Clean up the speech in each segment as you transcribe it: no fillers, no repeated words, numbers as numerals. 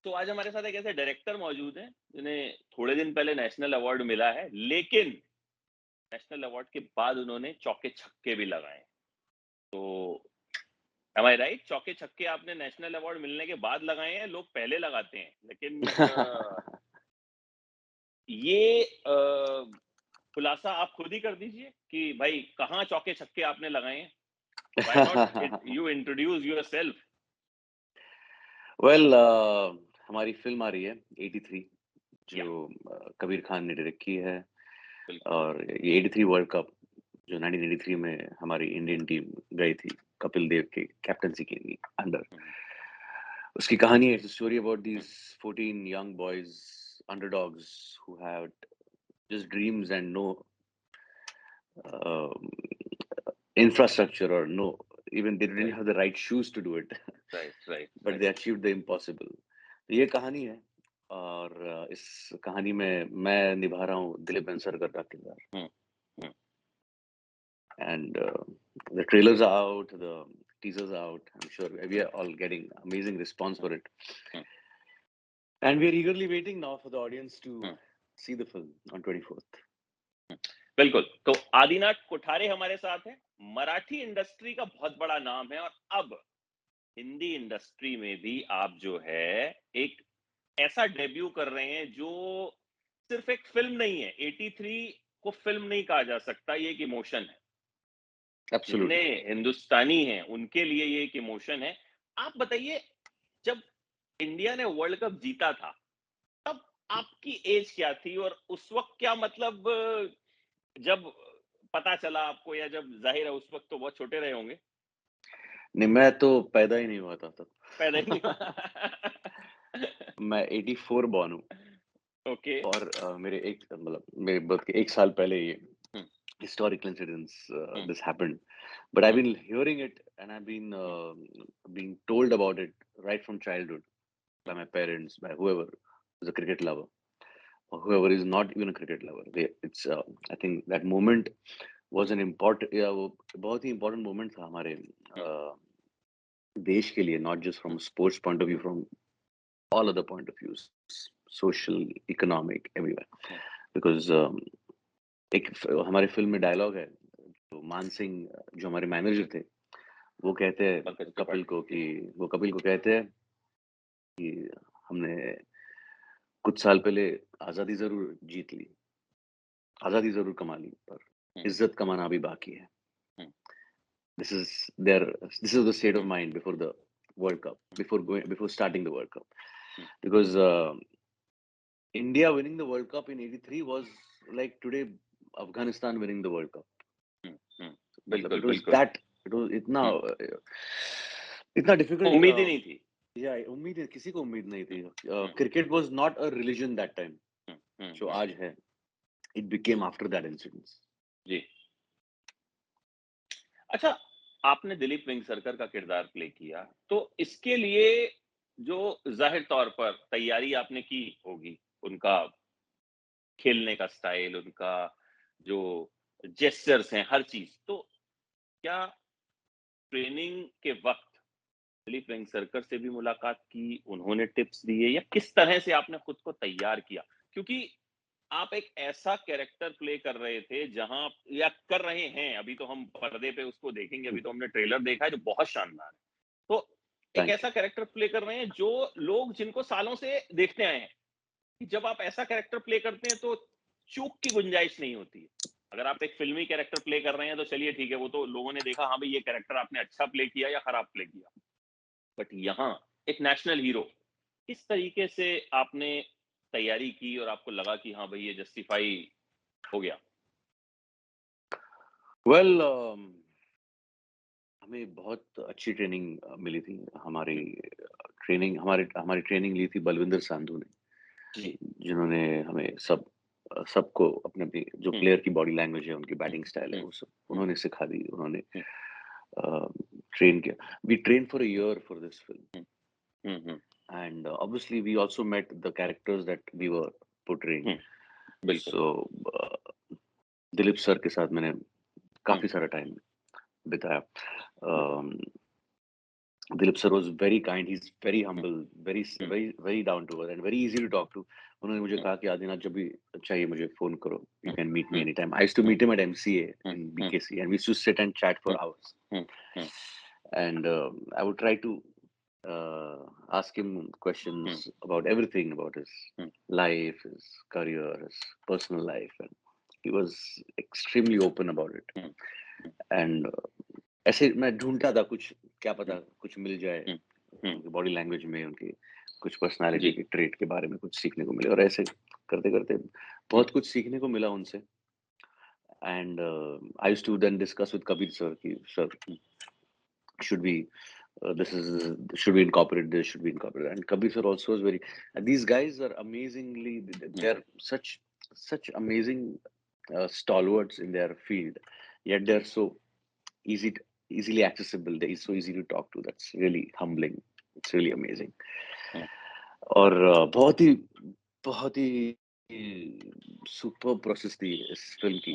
तो आज हमारे साथ एक ऐसे डायरेक्टर मौजूद हैं, जिन्हें थोड़े दिन पहले नेशनल अवार्ड मिला है, लेकिन नेशनल अवार्ड के बाद उन्होंने चौके-छक्के भी लगाए हैं। तो एम आई राइट? चौके-छक्के आपने नेशनल अवार्ड मिलने के बाद लगाए हैं, लोग पहले लगाते हैं। लेकिन ये खुलासा आप खुद ही कर दीजिए कि भाई कहाँ चौके-छक्के आपने लगाए हैं? Why not it you introduce yourself? Well हमारी फिल्म आ रही है 83 या जो कबीर खान ने डायरेक्ट की है बिल्कुल। और ये 83 वर्ल्ड कप जो 1983 में हमारी इंडियन टीम गई थी कपिल देव के कैप्टनसी के अंडर। हुँ, उसकी कहानी है story about hmm, these 14 young boys underdogs who had just dreams and no um, infrastructure or no even they didn't right, have the right shoes to do it. Right, right, but right. they achieved the impossible. तो ये कहानी है और इस कहानी में मैं निभा रहा हूँ दिलीप बंसरकर का किरदार हुँ, hmm, and the trailers are out, the teasers are out. I'm sure we hmm, are all getting amazing response hmm, for it, hmm, and we are eagerly waiting now for the audience to hmm. see the film on 24th. बिल्कुल, तो आदिनाथ कोठारे हमारे साथ हैं, Marathi industry का बहुत बड़ा नाम है और अब हिंदी इंडस्ट्री में भी आप जो है, एक ऐसा डेब्यू कर रहे हैं जो सिर्फ़ एक फ़िल्म नहीं है, 83 को फ़िल्म नहीं कहा जा सकता, ये एक इमोशन है। जितने Absolutely. हिंदुस्तानी हैं, उनके लिए ये एक इमोशन है। आप बताइए, जब इंडिया ने वर्ल्ड कप जीता था, तब आपकी एज क्या थी और उस वक़्त क्या मतलब जब पता चला आपको या जब ज़ाहिर है उस वक़्त तो बहुत छोटे रहे होंगे, नहीं, मैं तो पैदा ही नहीं हुआ था पैदा ही नहीं तब. हुआ। मैं 84 बॉर्न हूँ ओके। और मेरे एक मतलब मेरे बर्थ के 1 साल पहले ये हुँ, historical incidents hmm, this happened. But I've hmm, been hearing it and I've been hmm, being told about it right from childhood by hmm, my parents, by whoever is a cricket lover or whoever is not even a cricket lover. It's I think that moment was an important yeah, वो बहुत ही important moment था हमारे हुँ, देश के लिए, not just from hmm, a sports point of view, from all other point of views, social, economic, everywhere. Hmm, Because हमारे film में dialogue है तो मान सिंह जो हमारे मैनेजर थे वो कहते हैं पंकज त्रिपाठी जी। कपिल को कहते हैं कि हमने कुछ साल पहले आजादी जरूर जीत ली, आजादी जरूर कमा ली, पर हुँ, इज्जत कमाना अभी बाकी है. Hmm, this is there this is the state of hmm, mind before the world cup, before starting the world cup. Hmm, because India winning the world cup in 83 was like today Afghanistan winning the world cup. Hmm, hmm. मतलब बिल्कुल, it was बिल्कुल। That, it was इतना hmm, इतना difficult. उम्मीद ही नहीं थी। या उम्मीद है किसी को उम्मीद नहीं हुँ, थी. Hmm, cricket was not a religion that time hmm, hmm, जो हुँ, आज है. It became after that incident. जी। अच्छा, आपने दिलीप वेंगसरकर का किरदार प्ले किया, तो इसके लिए जो ज़ाहिर तौर पर तैयारी आपने की होगी, उनका खेलने का स्टाइल, उनका जो जेस्चर्स हैं, हर चीज़, तो क्या ट्रेनिंग के वक़्त दिलीप वेंगसरकर से भी मुलाकात की, उन्होंने टिप्स दिए या किस तरह से आपने खुद को तैयार किया? क्योंकि आप एक ऐसा कैरेक्टर प्ले कर रहे थे जहाँ या कर रहे हैं, अभी तो हम पर्दे पे उसको देखेंगे, अभी तो हमने ट्रेलर देखा है जो बहुत शानदार है। तो एक थैंक ऐसा कैरेक्टर प्ले कर रहे हैं जो लोग जिनको सालों से देखते आए हैं, कि जब आप ऐसा कैरेक्टर प्ले करते हैं तो चूक की गुंजाइश नहीं होती है। अगर आप एक फ़िल्मी कैरेक्टर प्ले कर रहे हैं तो चलिए ठीक है, वो तो लोगों ने देखा हाँ, भई ये कैरेक्टर आपने अच्छा प्ले किया या खराब प्ले किया। बट यहाँ एक नेशनल हीरो, किस तरीके से आपने तैयारी की और आपको लगा कि हाँ भाई ये जस्टिफाई हो गया? यू. वेल हमें बहुत अच्छी ट्रेनिंग मिली थी. हमारी हुँ, हमारी ट्रेनिंग ली थी बलविंदर सांधू ने, जी। जिन्होंने हमें सबको अपने अपनी जो हुँ, प्लेयर की बॉडी लैंग्वेज है, उनकी हुँ, बैटिंग स्टाइल है, हुँ, वो सब हुँ, उन्होंने सिखा दी. उन्होंने हुँ, ट्रेन किया. We train for a year for this film hmm, hmm, hmm, and obviously we also met the characters that we were portraying. Hmm, बिल्कुल। सो दिलीप सर के साथ मैंने हुँ, काफी सारा टाइम बिताया. अम, Dilip sir was very kind. He's very humble, very down to earth, and very easy to talk to. उन्होंने मुझे कहा कि आदिनाथ जब भी चाहिए मुझे phone करो. You can meet me anytime. I used to meet him at MCA in BKC, and we used to sit and chat for hours. And I would try to ask him questions about everything, about his life, his career, his personal life, and he was extremely open about it. And ऐसे मैं ढूंढता था कुछ, क्या पता कुछ मिल जाए उनकी बॉडी लैंग्वेज में, उनकी कुछ पर्सनालिटी जी। के ट्रेट के बारे में कुछ सीखने को मिले, और ऐसे करते करते बहुत कुछ सीखने को मिला उनसे. And I used to then discuss with Kabir sir कि sir should we this is should we incorporate this, should we incorporate that? And Kabir sir also was very, and these guys are amazingly, they're such amazing stalwarts in their field, yet they're so easily accessible, they're so easy to talk to. That's really humbling. It's really amazing. और बहुत ही super process थी इस film की.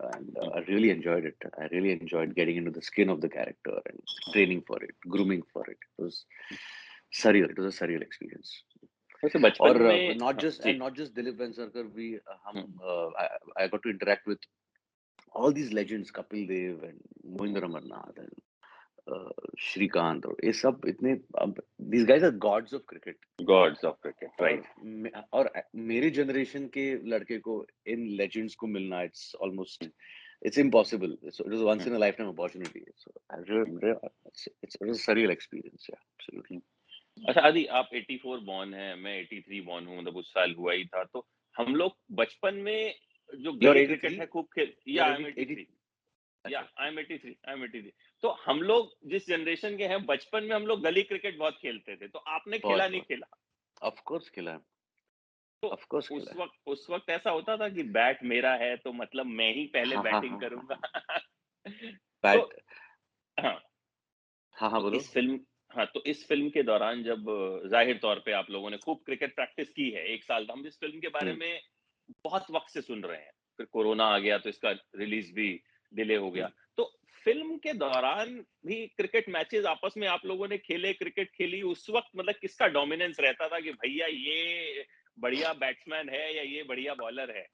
And I really enjoyed it. I really enjoyed getting into the skin of the character and training for it, grooming for it. It was surreal. It was a surreal experience. वैसे बचपन और में जी। not just Dilip Venkar, I got to interact with all these legends, Kapil Dev and Mohinder Amarnath and Shrikant, और ये सब इतने, these guys are gods of cricket. God's of cricket, right. और मेरे जनरेशन के लड़के को इन लेजेंड्स को मिलना, it's impossible. So it was once in a lifetime opportunity. So it's a surreal experience. Yeah, absolutely. अच्छा आदि, आप 84 बॉर्न हैं, मैं 83 बॉर्न हूँ, मतलब उस साल हुआ ही था। तो हम लोग बचपन में जो You're गली 83? क्रिकेट है खूब खेल, या You're आई एम 83, या अच्छा. I am 83। तो हम लोग जिस जनरेशन के हैं, बचपन में हम लोग गली क्रिकेट बहुत खेलते थे। तो आपने खेला नहीं बहुत खेला? ऑफ कोर्स खेला है. तो ऑफ कोर्स खेला है. उस वक्त ऐसा होता था कि बैट मेरा है तो मतलब मैं ही पहले हाँ हाँ बैटिंग हाँ हाँ करूंगा। हाँ. तो बैट. हाँ, हाँ हाँ तो बोलो. इस फिल्म हाँ, तो इस फ़िल्म के दौरान जब ज़ाहिर तौर पे आप लोगों ने खूब क्रिकेट प्रैक्टिस की है 1 साल, तो हम इस फ़िल्म के बारे हम्म में बहुत वक़्त से सुन रहे हैं। फिर कोरोना आ गया तो इसका रिलीज़ भी डिले हो गया। हम्म. तो फ़िल्म के दौरान भी क्रिकेट मैचेज़ आपस में आप लोगों ने खेले, क्रिकेट खेली, उस वक़्त मतलब किसका डोमिनेंस रहता था कि भैया ये बढ़िया बैट्समैन है या ये बढ़िया बॉलर है?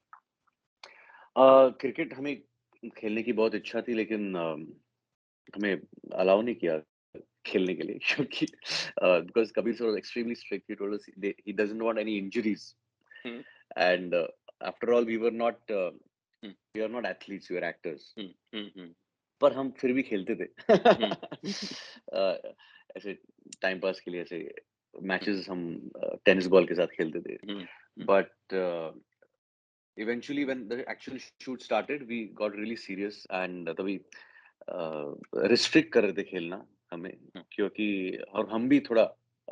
क्रिकेट हमें खेलने की बहुत इच्छा थी, लेकिन हमें अलाउ नहीं किया खेलने के लिए, क्योंकि because Kabir sir was extremely strict. He told us he doesn't want any injuries. Hmm, And after all, hmm, we are not athletes, we are actors. Hmm, hmm, हुँ, पर हम फिर भी खेलते थे. हुँ, ऐसे टाइम पास के लिए ऐसे हुँ, मैचेस हम टेनिस बॉल के साथ खेलते थे. हुँ, हुँ, But eventually when the actual shoot started, we got really serious, and तभी रिस्ट्रिक्ट कर रहे थे खेलना हमें, हुँ, क्योंकि और हम भी थोड़ा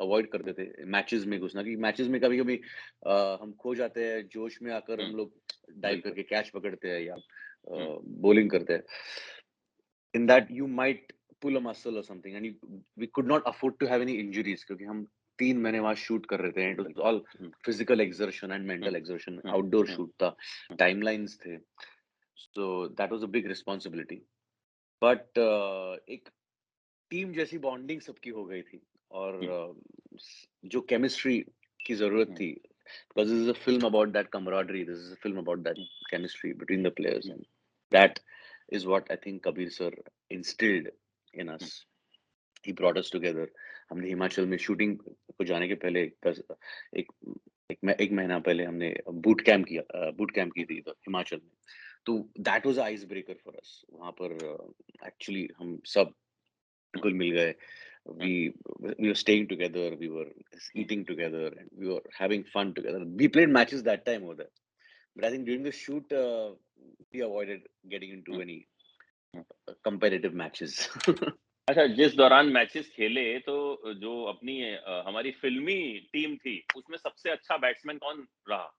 अवॉइड करते थे मैचेस में घुसना, क्योंकि मैचेस में कभी-कभी हम खो जाते हैं, जोश में आकर हुँ, हम लोग डाइव बिल्कुल। करके कैच पकड़ते हैं या हुँ, बॉलिंग करते हैं. In that you might pull a muscle or something, and we could not afford to have any injuries, क्योंकि हम 3 महीने वहाँ शूट कर रहे थे. It was बिल्कुल। all hmm, physical exertion and hmm, mental exertion. Hmm, Outdoor hmm, shoot था, हुँ, timelines थे, so that was a big responsibility. But एक टीम जैसी बॉन्डिंग सबकी हो गई थी, और हुँ, जो केमिस्ट्री की जरूरत हुँ, थी, because this is a film about that camaraderie, this is a film about that hmm, chemistry between the players, hmm, and that is what I think Kabir sir instilled in us. Hmm, He brought us together. हमने हिमाचल में shooting को जाने के पहले एक एक महीना पहले हमने बूट कैंप की थी तो हिमाचल में. तो that was ice breaker for us. वहां पर एक्चुअली हम सब हुँ, घुल मिल गए. हुँ, we we were staying together, we were hmm, eating together, and we were having fun together. We played matches that time over there, but I think during the shoot we avoided getting into hmm, any hmm. competitive matches. अच्छा, जिस दौरान matches खेले तो जो अपनी हमारी फ़िल्मी team थी, उसमें सबसे अच्छा बैट्समैन कौन रहा?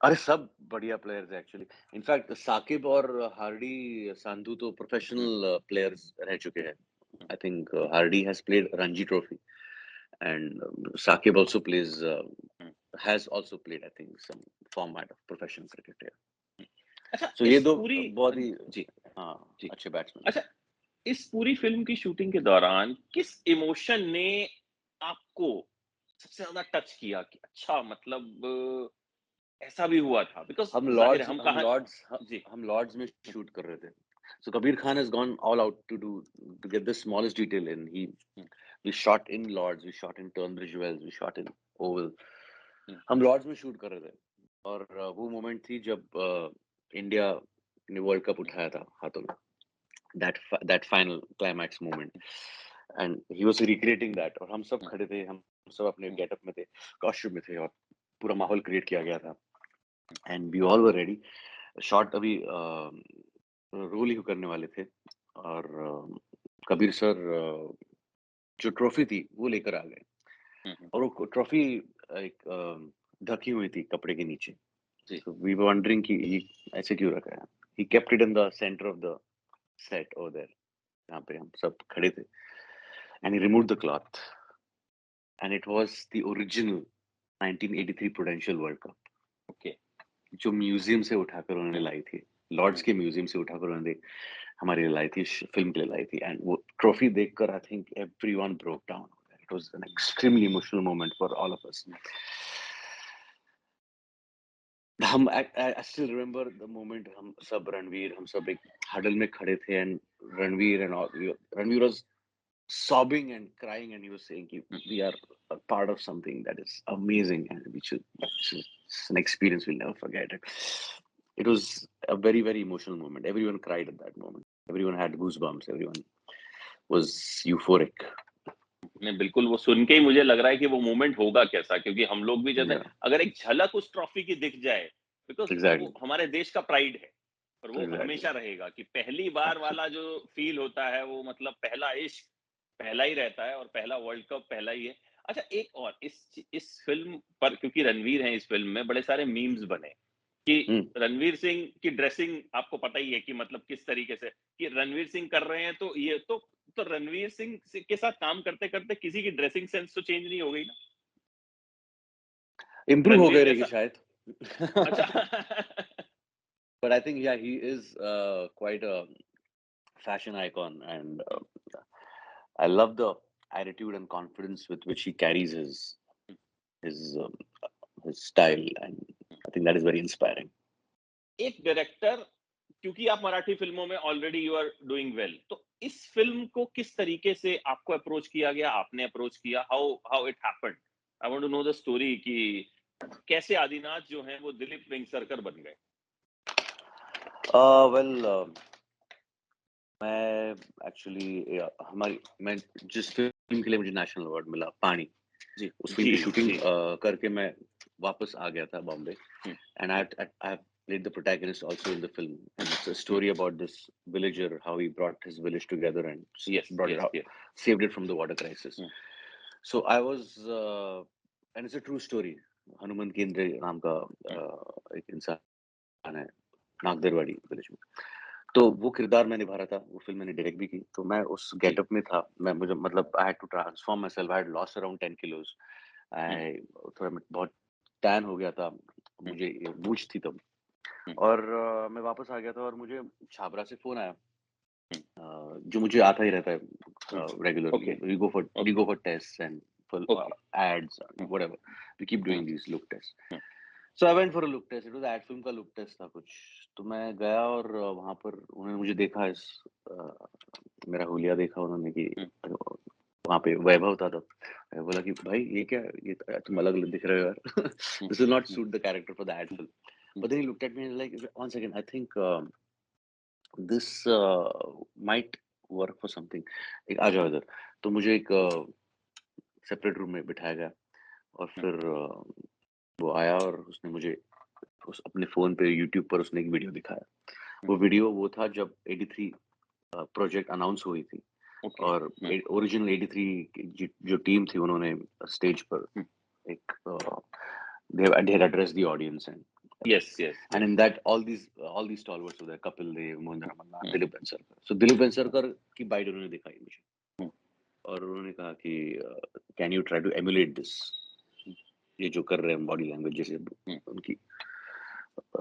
अरे सब बढ़िया प्लेयर्स एक्चुअली. इनफैक्ट साकिब और हार्डी संधू तो हुँ, प्रोफेशनल प्लेयर्स रह चुके हैं. Hmm, I think Hardy has played Ranji trophy, and Sakib also hmm, has also played, I think, some format of professional cricket here. हुँ। अच्छा, So ये इस दो पूरी बहुत ही जी, हाँ जी। अच्छे बैट्समैन अच्छा, थे. इस पूरी फ़िल्म की शूटिंग के दौरान किस इमोशन ने आपको सबसे ज़्यादा टच किया कि अच्छा मतलब ऐसा भी हुआ था? बिकॉज़ हम ज़ाहिर है लॉर्ड्स हम हम कहाँ लॉर्ड्स जी। हम लॉर्ड्स में हुँ, शूट कर रहे थे। So Kabir Khan has gone all out to get the smallest detail in. Hmm, We shot in Lords, we shot in Turnbridge Wells, we shot in Oval. हुँ, हम Lord's में shoot कर रहे थे और वो मोमेंट थी जब इंडिया ने वर्ल्ड कप हुँ, उठाया था हाथों में। That final climax moment and he was recreating that और हम सब हुँ, खड़े थे, हम सब अपने हुँ, गेटअप में थे, कॉस्ट्यूम में थे और पूरा हुँ, माहौल क्रिएट किया गया था and we all were ready. Shot अभी रोल ही करने वाले थे और कबीर सर जो ट्रॉफी थी वो लेकर आ गए हुँ, हुँ, और वो ट्रॉफी एक ढकी हुई थी कपड़े के नीचे। जी, So we were wondering कि ये ऐसे क्यों रखा है? He kept it in the center of the set over there, जहाँ पे हम सब खड़े थे, and he removed the cloth, and it was the original 1983 Prudential World Cup, okay. जो म्यूजियम से उठाकर उन्होंने हुँ, लाई थी, लॉर्ड्स हुँ, के म्यूजियम से उठाकर उन्होंने हमारे लिए लाई थी, फिल्म के लिए लाई थी, एंड वो ट्रॉफी देखकर I think everyone broke down. It was an hmm, extremely emotional moment for all of us. हुँ, हम I still remember the moment हम सब रणवीर हम सब एक हडल में खड़े थे and Ranveer and Ranveer was sobbing and crying and he was saying कि हुँ, we are a part of something that is amazing and it's an experience we'll never forget it. It was a very very emotional moment. Everyone cried at that moment. Everyone had goosebumps. Everyone was euphoric. नहीं बिल्कुल वो सुन के ही मुझे लग रहा है कि वो मोमेंट होगा कैसा क्योंकि हम लोग भी जैसे Yeah, अगर एक झलक उस ट्रॉफी की दिख जाए, बिकॉज़ exactly, वो हमारे देश का प्राइड है और वो exactly, हमेशा रहेगा कि पहली बार वाला absolutely. जो फ़ील होता है वो मतलब पहला इश्क पहला ही रहता है और पहला वर्ल्ड कप पहला ही है। अच्छा एक और इस फ़िल्म पर क्योंकि रणवीर हैं इस फ़िल्म में बड़े सारे मीम्स बने कि Hmm. रणवीर सिंह की ड्रेसिंग आपको पता ही है कि मतलब किस तरीके से कि रणवीर सिंह कर रहे हैं तो ये तो रणवीर सिंह के साथ काम करते-करते किसी की ड्रेसिंग सेंस तो चेंज नहीं हो गई ना? Improve हो रणवीर गए रहेगी जैसा शायद. अच्छा But I think yeah, he is quite a fashion icon, and I love the attitude and confidence with which he carries his um, his style, and I think that is very inspiring. एक director क्योंकि आप मराठी फ़िल्मों में already you are doing well, तो इस film को किस तरीके से आपको अप्रोच किया गया, आपने अप्रोच किया? How how it happened? I want to know the story कि कैसे आदिनाथ जो हैं वो दिलीप वेंगसरकर बन गए? Well, मैं एक्चुअली हमारी मैं जिस फिल्म के लिए मुझे नेशनल अवार्ड मिला, पानी, जी, उस फिल्म जी, की शूटिंग जी। करके मैं वापस आ गया था बॉम्बे, हुँ, and I have played the protagonist also in the film, and it's a hmm. story about this villager, how he brought his village together and yes, brought it yes, out, yes. saved it from the water crisis. Hmm, So I was, and it's a true story. Hanuman Kendre नाम का हुँ, एक इंसान है नागदरवाड़ी village में। तो वो किरदार मैं निभा रहा था, वो फ़िल्म मैंने डायरेक्ट भी की, तो मैं उस जी। गेटअप में था, मैं मुझे मतलब I had to transform myself, I had lost around 10 kilos. Hmm, I थोड़ा मैं बहुत टैन हो गया था, हुँ, मुझे ये मूंछ थी तब हुँ, और मैं वापस आ गया था और मुझे छाबरा से फ़ोन आया, हुँ, जो मुझे आता ही रहता है hmm. Regularly, okay, we okay, go for tests and for okay. Ads, hmm, whatever, we keep hmm, doing these look test. Hmm, so I went for a look test, it was ad film का look test था कुछ। तो मैं गया और वहाँ पर उन्होंने मुझे देखा अ, मेरा हुलिया देखा उन्होंने कि हुँ, वहाँ पे वैभव था तब। मैं बोला कि भाई ये क्या है? ये तुम अलग दिख रहे हो यार। Hmm, this will not hmm, suit the character for the ad hmm, film. Hmm, but then he looked at me like one second, I think this might work for something. एक आ जाओ हुँ, इधर। तो मुझे एक सेपरेट रूम में बिठाया गया और हुँ, फिर वो आया और उसने मुझे उस अपने फ़ोन पे यूट्यूब पर उसने एक वीडियो दिखाया। हुँ। वो वीडियो वो था जब 83 प्रोजेक्ट अनाउंस हुई थी ओके। और हुँ, ओरिजिनल 83 की जो टीम थी उन्होंने स्टेज पर हुँ। एक they had addressed the audience, yes, yes, and yes. in that all these stalwarts were there, Kapil Dev, Mohinder Ramanna, हुँ, Dilip Vengsarkar. So Dilip Vengsarkar की बाइट उन्होंने दिखाई मुझे हुँ, और उन्होंने कहा कि can you try to emulate this, hmm, ये जो कर रहे हैं बॉडी लैंग्वेज जैसे हुँ। उनकी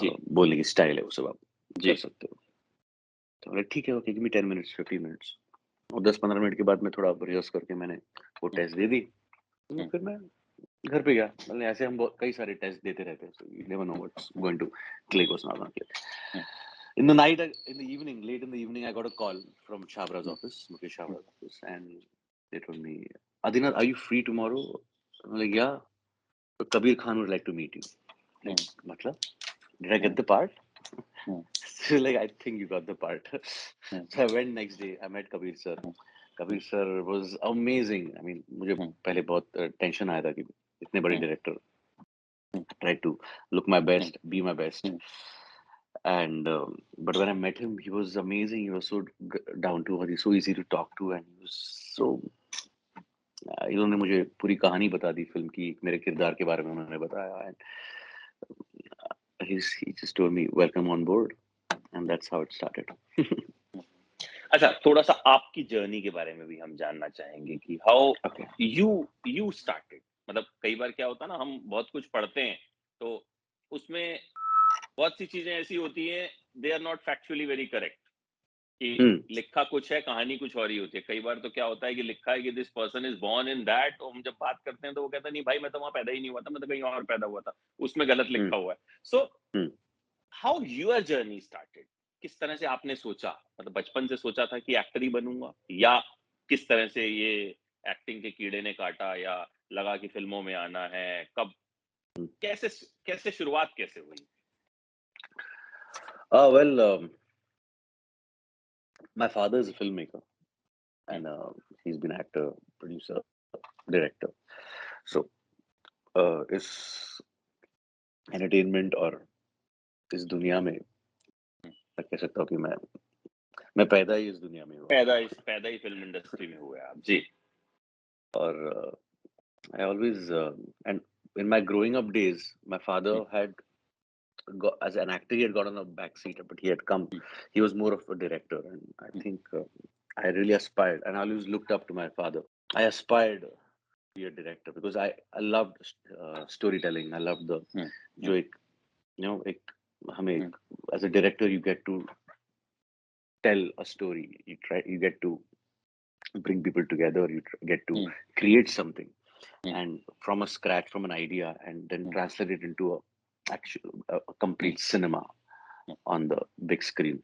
जी, बोलने की स्टाइल है वो सब आप कर जी। सकते हो। तो बोले ठीक है, okay, give me 10 minutes 15 minutes. और 10-15 मिनट के बाद मैं थोड़ा रिहर्स करके मैंने वो टेस्ट दे दी। तो हुँ, फिर मैं घर पे गया। मतलब ऐसे हम बहुत कई सारे टेस्ट देते रहते हैं, so you never know what's hmm, going to click और not click. Hmm, In the night, in the evening, late in the evening, I got a call from Chabra's hmm, office, Mukesh hmm, Chabra's office, and they told me, Adinath, are you free tomorrow? I'm like, yeah. So Kabir Khan would like to meet you. Hmm, Like, matlab? Did I hmm, get the part? Hmm, So like, I think you got the part. Hmm, So I went next day. I met Kabir sir. Hmm, Kabir sir was amazing. I mean, मुझे हुँ, पहले बहुत tension आया था कि इतने बड़े हुँ, director hmm, try to look my hmm, best, be my best. Hmm, And but when I met him, he was amazing. He was so down to earth. He's so easy to talk to, and he was hmm, so. इन्होंने मुझे पूरी कहानी बता दी film की, मेरे किरदार के बारे में उन्होंने बताया, and he just told me welcome on board, and that's how it started. हुँ। अच्छा, थोड़ा-सा आपकी जर्नी के बारे में भी हम जानना चाहेंगे कि how Okay. You you started मतलब कई बार क्या होता है ना हम बहुत कुछ पढ़ते हैं, तो उसमें बहुत सी चीज़ें ऐसी होती हैं, they are not factually very correct कि Hmm. लिखा कुछ है, कहानी कुछ और ही होती है। कई बार तो क्या होता है कि लिखा है कि this person is born in that और हम जब बात करते हैं तो वो कहता है, "नहीं भाई, मैं तो वहाँ पैदा ही नहीं हुआ था, मैं तो कहीं और पैदा हुआ था। उसमें गलत Hmm. लिखा हुआ है।" सो Hmm. How your journey started किस तरह से आपने सोचा मतलब बचपन से सोचा था कि एक्टर ही बनूंगा या किस तरह से ये एक्टिंग के कीड़े ने काटा या लगा कि फिल्मों में आना है कब कैसे कैसे शुरुआत कैसे हुई Well, my father is a filmmaker, hmm, and he's been actor, producer, director. So, इस एंटरटेनमेंट और इस दुनिया में हम्म, मैं कह सकता हूँ कि मैं पैदा ही इस दुनिया में हुआ पैदा ही फिल्म इंडस्ट्री में हुए आप जी और I always and in my growing up days, my hmm, father had got, as an actor he had got on a back seat, but he had come. Hmm, He was more of a director, and I hmm, think I really aspired, and I always looked up to my father. I aspired to be a director because I loved storytelling. I loved the हम्म, जो एक एक हमें हम्म, as a director you get to tell a story. You get to bring people together. Get to hmm, create something hmm, and from a scratch, from an idea, and then hmm, translate it into a hmm, complete cinema on the big screen.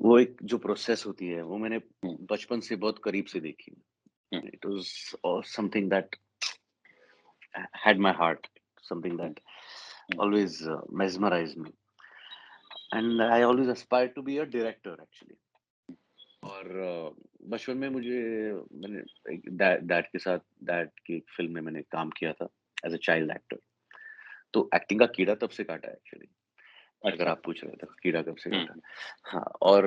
वो एक जो process होती है वो मैंने हम्म, बचपन से बहुत करीब से देखी. हम्म, It was something that had my heart, something hmm, that hmm, always mesmerized me, and I always aspired to be a director actually. और बचपन में मैंने एक डैड के साथ डैड की एक फिल्म में मैंने काम किया था एज अ चाइल्ड एक्टर. तो एक्टिंग का कीड़ा तब से काटा है एक्चुअली. अगर अच्छा आप पूछ रहे थे कीड़ा कब से काटा. हम्म, हाँ. और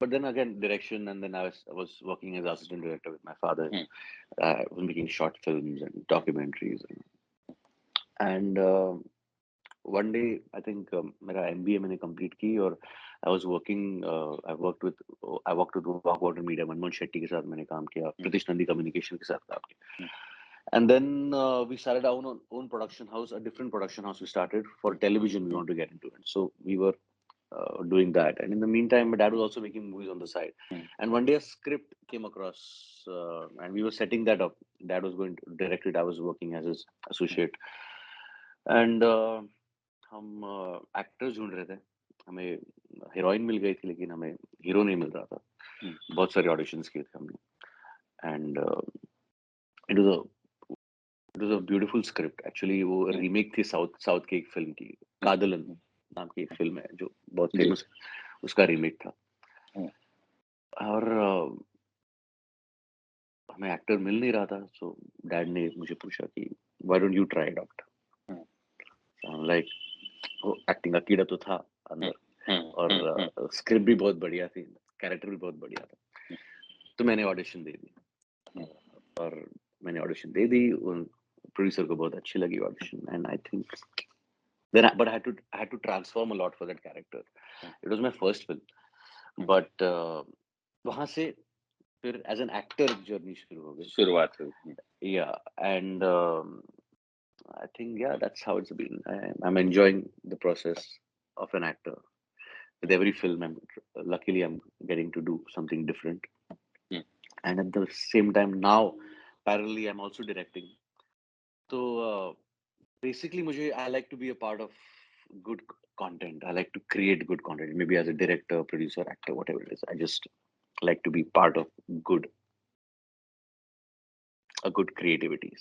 but then again direction, and then I was working as assistant director with my father. Hmm, I was making short films and hmm, documentaries, and one day I think मेरा MBA मैंने complete की और I worked with Walkwater Media. Manmohan Shetty के साथ मैंने काम किया, हम्म, Pratish Nandi communication के साथ काम किया. हम्म, And then we started our own production house, a different production house we started for television. We hmm, wanted to get into it. So we were doing that. And in the meantime, my dad was also making movies on the side. Hmm, And one day a script came across, and we were setting that up. Dad was going to direct it. I was working as his associate. And हम actors ढूंढ रहे थे. हमें heroine मिल गई थी, लेकिन हमें hero नहीं मिल रहा था. हम्म, बहुत सारे ऑडिशंस किए थे हमने. And it was it was a beautiful script actually. वो हम्म, रीमेक थी साउथ साउथ की एक फिल्म की. हम्म, कादलन हम्म, नाम की एक फिल्म है जो बहुत जी फेमस है. उसका रीमेक था. हम्म, और हमें एक्टर मिल नहीं रहा था. सो डैड ने मुझे पूछा कि why don't you try it out. Hmm, like वो एक्टिंग का कीड़ा तो था हम्म, अंदर, हम्म, हम्म, और स्क्रिप्ट भी बहुत बढ़िया थी, कैरेक्टर भी बहुत बढ़िया था. तो मैंने ऑडिशन दे दी. हम्म, और मैंने ऑडिशन दे दी. प्रोड्यूसर को बहुत अच्छी लगी audition, and I think then but I had to transform a lot for that character. Hmm, It was my first film, hmm, but वहां से फिर एज एन एक्टर जर्नी शुरू हो गई. शुरुआत हुई Yeah, and I think, yeah, that's how it's been. I'm enjoying the process of an actor, with every film, luckily I'm getting to do something different. Hmm. And at the same time now, parallelly, I'm also directing. So basically, I like to be a part of good content. I like to create good content. Maybe as a director, producer, actor, whatever it is. I just like to be part of a good creativity.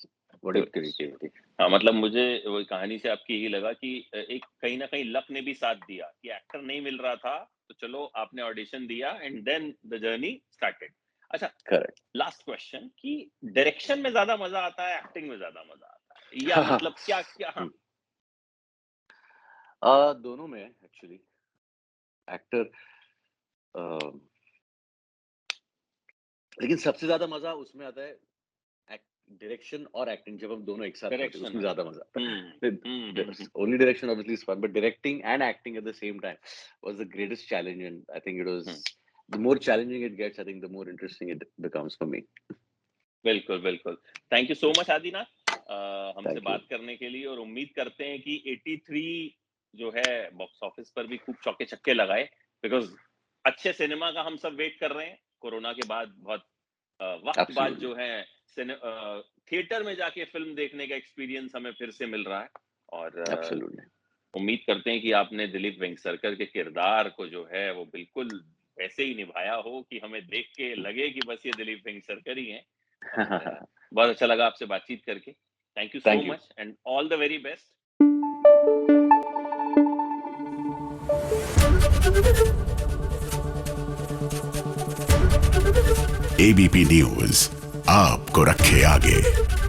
Whatever good it is. Creativity. हाँ, मतलब मुझे वो कहानी से आपकी यही लगा कि एक कहीं न कहीं लक ने भी साथ दिया कि एक्टर नहीं मिल रहा था, तो चलो आपने ऑडिशन दिया and then the journey started. अच्छा, Correct. लास्ट क्वेश्चन कि डायरेक्शन में ज़्यादा मज़ा आता है, एक्टिंग में ज़्यादा मज़ा आता है? या मतलब क्या हाँ, दोनों में एक्चुअली एक्टर, लेकिन सबसे ज्यादा मजा उसमें आता है डायरेक्शन और एक्टिंग, जब हम दोनों एक साथ करते हैं डायरेक्शन उसमें में। ज्यादा मजा आता है। Hmm. Only direction obviously is fun, but directing and acting at the same time was the greatest challenge, and I think it was hmm. The more challenging it gets, I think the more interesting it becomes for me. बिल्कुल, बिल्कुल। Thank you so much Aadinath हमसे thank you. बात करने के लिए, और उम्मीद करते हैं कि 83 जो है बॉक्स ऑफिस पर भी खूब चौके-छक्के लगाए, बिकॉज़ अच्छे सिनेमा का हम सब वेट कर रहे हैं। कोरोना के बाद बहुत वक़्त बाद एब्सोल्युटली। जो है थिएटर में जाके फ़िल्म देखने का एक्सपीरियंस हमें फिर से मिल रहा है, और एब्सोल्युटली। उम्मीद करते हैं कि आपने दिलीप वेंगसरकर के किरदार को जो है वो बिल्कुल वैसे ही निभाया हो कि हमें देख के लगे कि बस ये दिलीप वेंगसरकर ही हैं। और बहुत अच्छा लगा आपसे बातचीत करके। Thank you so thank you. Much and all the very best. ABP news आपको रखे आगे।